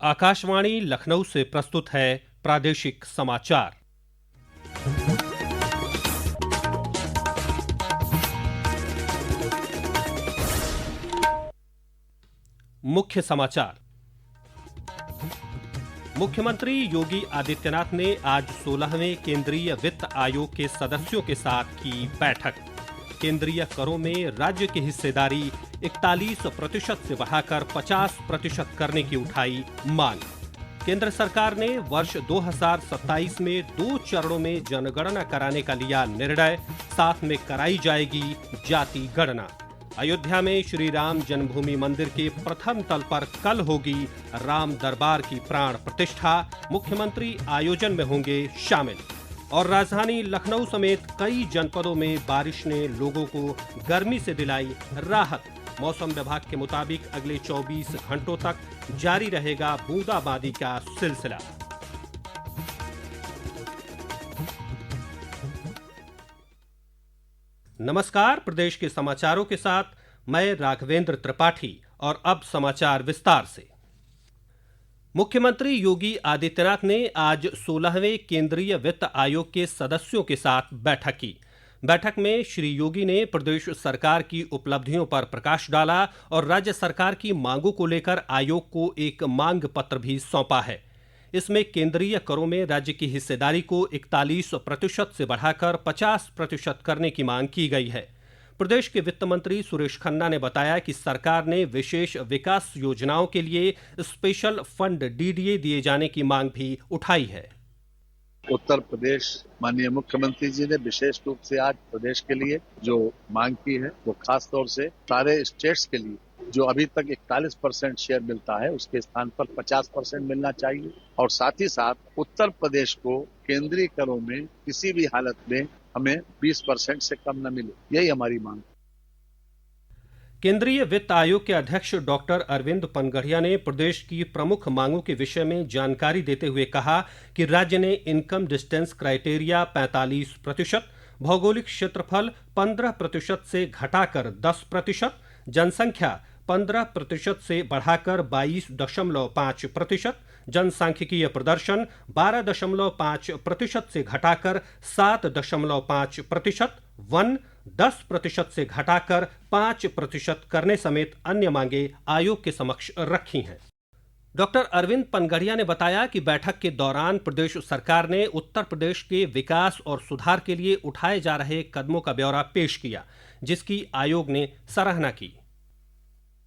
आकाशवाणी लखनऊ से प्रस्तुत है प्रादेशिक समाचार। मुख्य समाचार। मुख्यमंत्री योगी आदित्यनाथ ने आज 16वें केंद्रीय वित्त आयोग के सदस्यों के साथ की बैठक। केंद्रीय करों में राज्य की हिस्सेदारी 41% से बढ़ाकर 50% करने की उठाई मांग। केंद्र सरकार ने वर्ष 2027 में 2 चरणों में जनगणना कराने का लिया निर्णय, साथ में कराई जाएगी जाति गणना। अयोध्या में श्री राम जन्मभूमि मंदिर के प्रथम तल पर कल होगी राम दरबार की प्राण प्रतिष्ठा, मुख्यमंत्री आयोजन में होंगे शामिल। और राजधानी लखनऊ समेत कई जनपदों में बारिश ने लोगों को गर्मी से दिलाई राहत। मौसम विभाग के मुताबिक अगले 24 घंटों तक जारी रहेगा बूंदाबांदी का सिलसिला। नमस्कार, प्रदेश के समाचारों के साथ मैं राघवेंद्र त्रिपाठी। और अब समाचार विस्तार से। मुख्यमंत्री योगी आदित्यनाथ ने आज 16वें केंद्रीय वित्त आयोग के सदस्यों के साथ बैठक की। बैठक में श्री योगी ने प्रदेश सरकार की उपलब्धियों पर प्रकाश डाला और राज्य सरकार की मांगों को लेकर आयोग को एक मांग पत्र भी सौंपा है। इसमें केंद्रीय करों में राज्य की हिस्सेदारी को 41% से बढ़ाकर 50% करने की मांग की गई है। प्रदेश के वित्त मंत्री सुरेश खन्ना ने बताया कि सरकार ने विशेष विकास योजनाओं के लिए स्पेशल फंड डीडीए दिए जाने की मांग भी उठाई है। उत्तर प्रदेश माननीय मुख्यमंत्री जी ने विशेष रूप से आज प्रदेश के लिए जो मांग की है वो खास तौर से सारे स्टेट्स के लिए जो अभी तक 41% शेयर मिलता है उसके स्थान पर 50% मिलना चाहिए, और साथ ही साथ उत्तर प्रदेश को केंद्रीय करों में किसी भी हालत में हमें 20% से कम न मिले, यही हमारी मांग। केंद्रीय वित्त आयोग के अध्यक्ष डॉक्टर अरविंद पनगढ़िया ने प्रदेश की प्रमुख मांगों के विषय में जानकारी देते हुए कहा कि राज्य ने इनकम डिस्टेंस क्राइटेरिया 45%, भौगोलिक क्षेत्रफल 15% से घटाकर 10%, जनसंख्या 15% से बढ़ाकर 22.5%, जनसांख्यिकीय प्रदर्शन 12.5% से घटाकर 7.5%, वन 10% से घटाकर 5% करने समेत अन्य मांगे आयोग के समक्ष रखी हैं। डॉक्टर अरविंद पनगढ़िया ने बताया कि बैठक के दौरान प्रदेश सरकार ने उत्तर प्रदेश के विकास और सुधार के लिए उठाए जा रहे कदमों का ब्यौरा पेश किया, जिसकी आयोग ने सराहना की।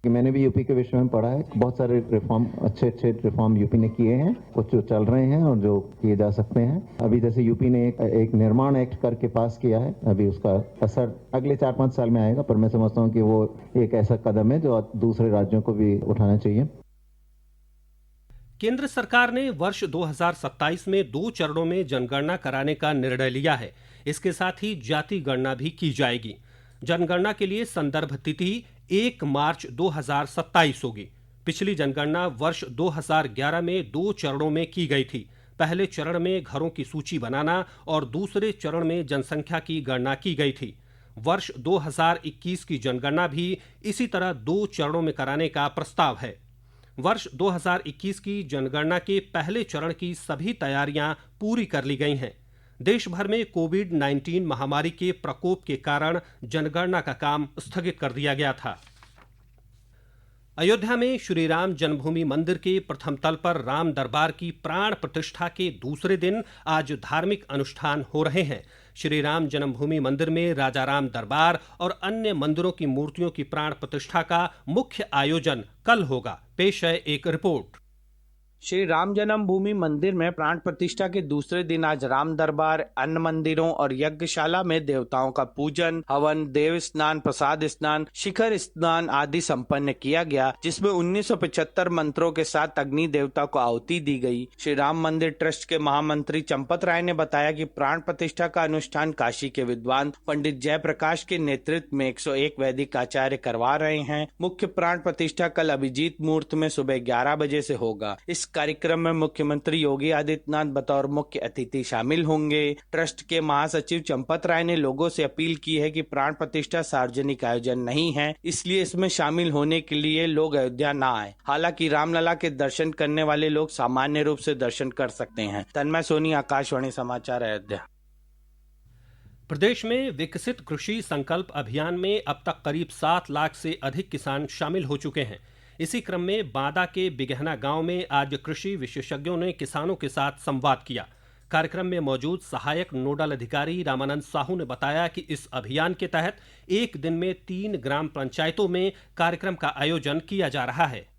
मैंने भी यूपी के विषय में पढ़ा है, बहुत सारे रिफॉर्म, अच्छे रिफॉर्म यूपी ने किए हैं, कुछ जो चल रहे हैं और जो किए जा सकते हैं। अभी जैसे यूपी ने एक निर्माण एक्ट करके पास किया है, अभी उसका असर अगले 4-5 साल में आएगा, पर मैं समझता हूँ कि वो एक ऐसा कदम है जो दूसरे राज्यों को भी उठाना चाहिए। केंद्र सरकार ने वर्ष 2027 में 2 चरणों में जनगणना कराने का निर्णय लिया है। इसके साथ ही जाति गणना भी की जाएगी। जनगणना के लिए संदर्भ तिथि 1 मार्च 2027 होगी। पिछली जनगणना वर्ष 2011 में 2 चरणों में की गई थी। पहले चरण में घरों की सूची बनाना और दूसरे चरण में जनसंख्या की गणना की गई थी। वर्ष 2021 की जनगणना भी इसी तरह 2 चरणों में कराने का प्रस्ताव है। वर्ष 2021 की जनगणना के पहले चरण की सभी तैयारियां पूरी कर ली गई हैं। देश भर में कोविड-19 महामारी के प्रकोप के कारण जनगणना का काम स्थगित कर दिया गया था। अयोध्या में श्री राम जन्मभूमि मंदिर के प्रथम तल पर राम दरबार की प्राण प्रतिष्ठा के दूसरे दिन आज धार्मिक अनुष्ठान हो रहे हैं। श्री राम जन्मभूमि मंदिर में राजा राम दरबार और अन्य मंदिरों की मूर्तियों की प्राण प्रतिष्ठा का मुख्य आयोजन कल होगा। पेश है एक रिपोर्ट। श्री राम जन्मभूमि मंदिर में प्राण प्रतिष्ठा के दूसरे दिन आज राम दरबार, अन्य मंदिरों और यज्ञशाला में देवताओं का पूजन, हवन, देव स्नान, प्रसाद स्नान, शिखर स्नान आदि संपन्न किया गया, जिसमें 1975 मंत्रों के साथ अग्नि देवता को आहुति दी गई। श्री राम मंदिर ट्रस्ट के महामंत्री चंपत राय ने बताया कि प्राण प्रतिष्ठा का अनुष्ठान काशी के विद्वान पंडित जयप्रकाश के नेतृत्व में 101 वैदिक आचार्य करवा रहे हैं। मुख्य प्राण प्रतिष्ठा कल अभिजीत मुहूर्त में सुबह 11 बजे से होगा। इस कार्यक्रम में मुख्यमंत्री योगी आदित्यनाथ बतौर मुख्य अतिथि शामिल होंगे। ट्रस्ट के महासचिव चंपत राय ने लोगों से अपील की है कि प्राण प्रतिष्ठा सार्वजनिक आयोजन नहीं है, इसलिए इसमें शामिल होने के लिए लोग अयोध्या न आए। हालांकि रामलला के दर्शन करने वाले लोग सामान्य रूप से दर्शन कर सकते हैं। तन्मय सोनी, आकाशवाणी समाचार, अयोध्या। प्रदेश में विकसित कृषि संकल्प अभियान में अब तक करीब 7 लाख से अधिक किसान शामिल हो चुके हैं। इसी क्रम में बांदा के बिगहना गांव में आज कृषि विशेषज्ञों ने किसानों के साथ संवाद किया। कार्यक्रम में मौजूद सहायक नोडल अधिकारी रामानंद साहू ने बताया कि इस अभियान के तहत एक दिन में 3 ग्राम पंचायतों में कार्यक्रम का आयोजन किया जा रहा है।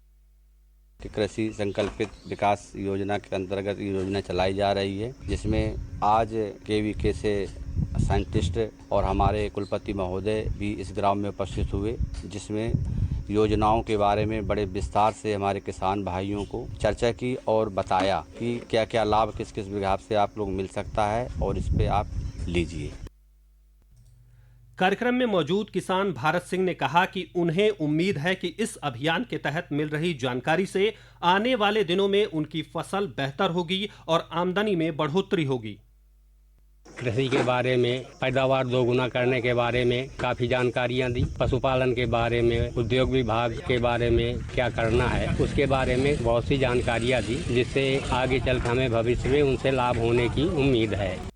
कृषि संकल्पित विकास योजना के अंतर्गत ये योजना चलाई जा रही है, जिसमें आज केवीके से साइंटिस्ट और हमारे कुलपति महोदय भी इस ग्राम में उपस्थित हुए, जिसमें योजनाओं के बारे में बड़े विस्तार से हमारे किसान भाइयों को चर्चा की और बताया कि क्या क्या लाभ किस किस विभाग से आप लोग मिल सकता है और इस पे आप लीजिए। कार्यक्रम में मौजूद किसान भारत सिंह ने कहा कि उन्हें उम्मीद है कि इस अभियान के तहत मिल रही जानकारी से आने वाले दिनों में उनकी फसल बेहतर होगी और आमदनी में बढ़ोतरी होगी। कृषि के बारे में, पैदावार दोगुना करने के बारे में काफी जानकारियां दी। पशुपालन के बारे में, उद्योग विभाग के बारे में क्या करना है उसके बारे में बहुत सी जानकारियां दी, जिससे आगे चलकर हमें भविष्य में उनसे लाभ होने की उम्मीद है।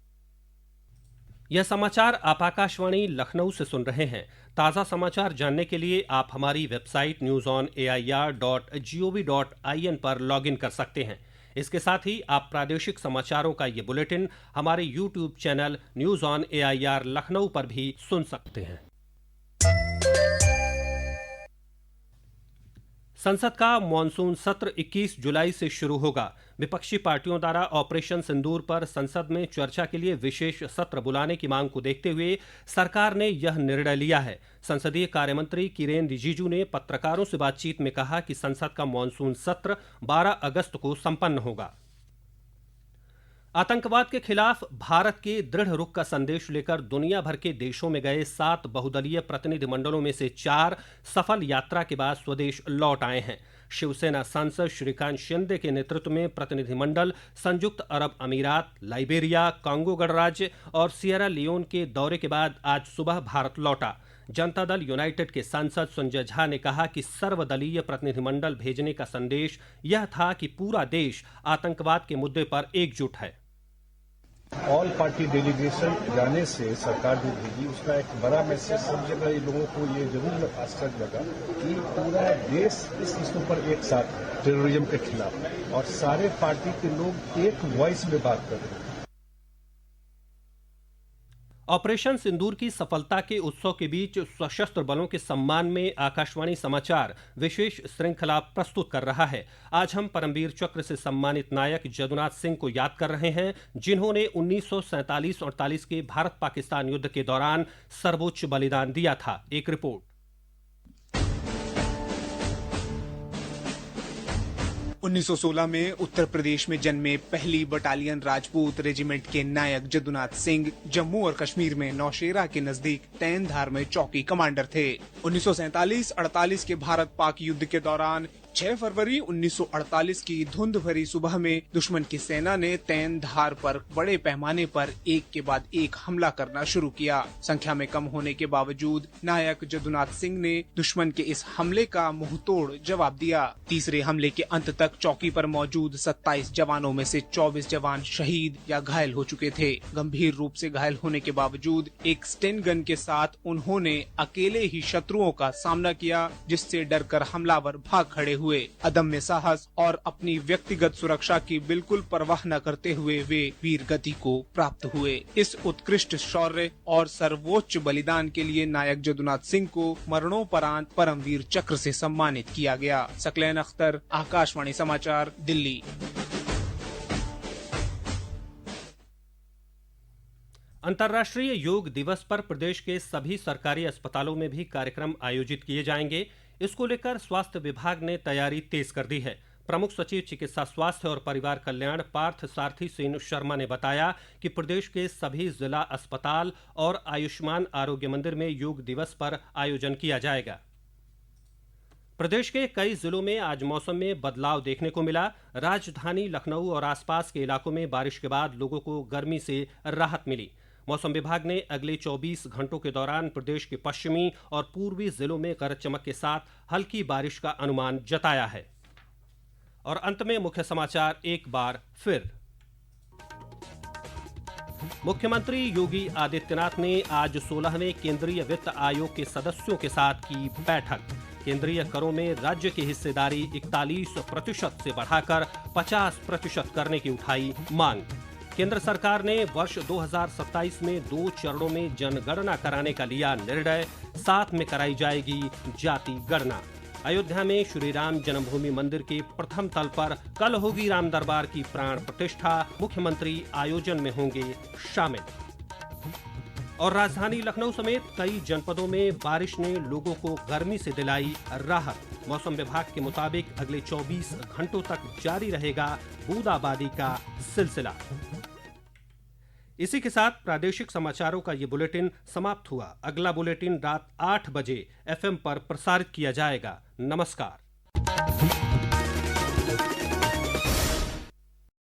यह समाचार आप आकाशवाणी लखनऊ से सुन रहे हैं। ताज़ा समाचार जानने के लिए आप हमारी वेबसाइट newsonair.gov.in पर लॉगिन कर सकते हैं। इसके साथ ही आप प्रादेशिक समाचारों का ये बुलेटिन हमारे YouTube channel news on AIR Lucknow पर भी सुन सकते हैं। संसद का मॉनसून सत्र 21 जुलाई से शुरू होगा। विपक्षी पार्टियों द्वारा ऑपरेशन सिंदूर पर संसद में चर्चा के लिए विशेष सत्र बुलाने की मांग को देखते हुए सरकार ने यह निर्णय लिया है। संसदीय कार्यमंत्री किरेन रिजिजू ने पत्रकारों से बातचीत में कहा कि संसद का मॉनसून सत्र 12 अगस्त को संपन्न होगा। आतंकवाद के खिलाफ भारत के दृढ़ रुख का संदेश लेकर दुनिया भर के देशों में गए 7 बहुदलीय प्रतिनिधिमंडलों में से 4 सफल यात्रा के बाद स्वदेश लौट आए हैं। शिवसेना सांसद श्रीकांत शिंदे के नेतृत्व में प्रतिनिधिमंडल संयुक्त अरब अमीरात, लाइबेरिया, कांगो गणराज्य और सियरा लियोन के दौरे के बाद आज सुबह भारत लौटा। जनता दल यूनाइटेड के सांसद संजय झा ने कहा कि सर्वदलीय प्रतिनिधिमंडल भेजने का संदेश यह था कि पूरा देश आतंकवाद के मुद्दे पर एकजुट है। ऑल पार्टी डेलीगेशन जाने से सरकार जो भेजी उसका एक बड़ा मैसेज सब जगह लोगों को ये जरूर आश्चर्य लगा कि पूरा देश इस इशू पर एक साथ टेररिज्म के खिलाफ और सारे पार्टी के लोग एक वॉइस में बात कर रहे हैं। ऑपरेशन सिंदूर की सफलता के उत्सव के बीच सशस्त्र बलों के सम्मान में आकाशवाणी समाचार विशेष श्रृंखला प्रस्तुत कर रहा है। आज हम परमवीर चक्र से सम्मानित नायक जदुनाथ सिंह को याद कर रहे हैं, जिन्होंने 1947-48 के भारत पाकिस्तान युद्ध के दौरान सर्वोच्च बलिदान दिया था। एक रिपोर्ट। 1916 में उत्तर प्रदेश में जन्मे पहली बटालियन राजपूत रेजिमेंट के नायक जदुनाथ सिंह जम्मू और कश्मीर में नौशेरा के नजदीक तैनधार में चौकी कमांडर थे। 1947-48 के भारत पाक युद्ध के दौरान 6 फरवरी 1948 की धुंध भरी सुबह में दुश्मन की सेना ने तैनधार पर बड़े पैमाने पर एक के बाद एक हमला करना शुरू किया। संख्या में कम होने के बावजूद नायक जदुनाथ सिंह ने दुश्मन के इस हमले का मुंहतोड़ जवाब दिया। तीसरे हमले के अंत तक चौकी पर मौजूद 27 जवानों में से 24 जवान शहीद या घायल हो चुके थे। गंभीर रूप से घायल होने के बावजूद एक स्टेन गन के साथ उन्होंने अकेले ही शत्रुओं का सामना किया, जिससे डरकर हमलावर भाग खड़े हुए। अदम्य साहस और अपनी व्यक्तिगत सुरक्षा की बिल्कुल परवाह न करते हुए वे वीर गति को प्राप्त हुए। इस उत्कृष्ट शौर्य और सर्वोच्च बलिदान के लिए नायक जदुनाथ सिंह को मरणोपरांत परमवीर चक्र से सम्मानित किया गया। सकलैन अख्तर, आकाशवाणी समाचार, दिल्ली। अंतर्राष्ट्रीय योग दिवस पर प्रदेश के सभी सरकारी अस्पतालों में भी कार्यक्रम आयोजित किए जाएंगे। इसको लेकर स्वास्थ्य विभाग ने तैयारी तेज कर दी है। प्रमुख सचिव चिकित्सा स्वास्थ्य और परिवार कल्याण पार्थ सारथी सिंह शर्मा ने बताया कि प्रदेश के सभी जिला अस्पताल और आयुष्मान आरोग्य मंदिर में योग दिवस पर आयोजन किया जाएगा। प्रदेश के कई जिलों में आज मौसम में बदलाव देखने को मिला। राजधानी लखनऊ और आसपास के इलाकों में बारिश के बाद लोगों को गर्मी से राहत मिली। मौसम विभाग ने अगले 24 घंटों के दौरान प्रदेश के पश्चिमी और पूर्वी जिलों में गरज चमक के साथ हल्की बारिश का अनुमान जताया है। और अंत में मुख्य समाचार एक बार फिर। मुख्यमंत्री योगी आदित्यनाथ ने आज 16वें केंद्रीय वित्त आयोग के सदस्यों के साथ की बैठक। केंद्रीय करों में राज्य की हिस्सेदारी 41% से बढ़ाकर 50% करने की उठाई मांग। केंद्र सरकार ने वर्ष 2027 में 2 चरणों में जनगणना कराने का लिया निर्णय, साथ में कराई जाएगी जाति गणना। अयोध्या में श्री राम जन्मभूमि मंदिर के प्रथम तल पर कल होगी राम दरबार की प्राण प्रतिष्ठा। मुख्यमंत्री आयोजन में होंगे शामिल। और राजधानी लखनऊ समेत कई जनपदों में बारिश ने लोगों को गर्मी से दिलाई राहत। मौसम विभाग के मुताबिक अगले 24 घंटों तक जारी रहेगा बूंदाबांदी का सिलसिला। इसी के साथ प्रादेशिक समाचारों का ये बुलेटिन समाप्त हुआ। अगला बुलेटिन रात 8 बजे FM पर प्रसारित किया जाएगा। नमस्कार।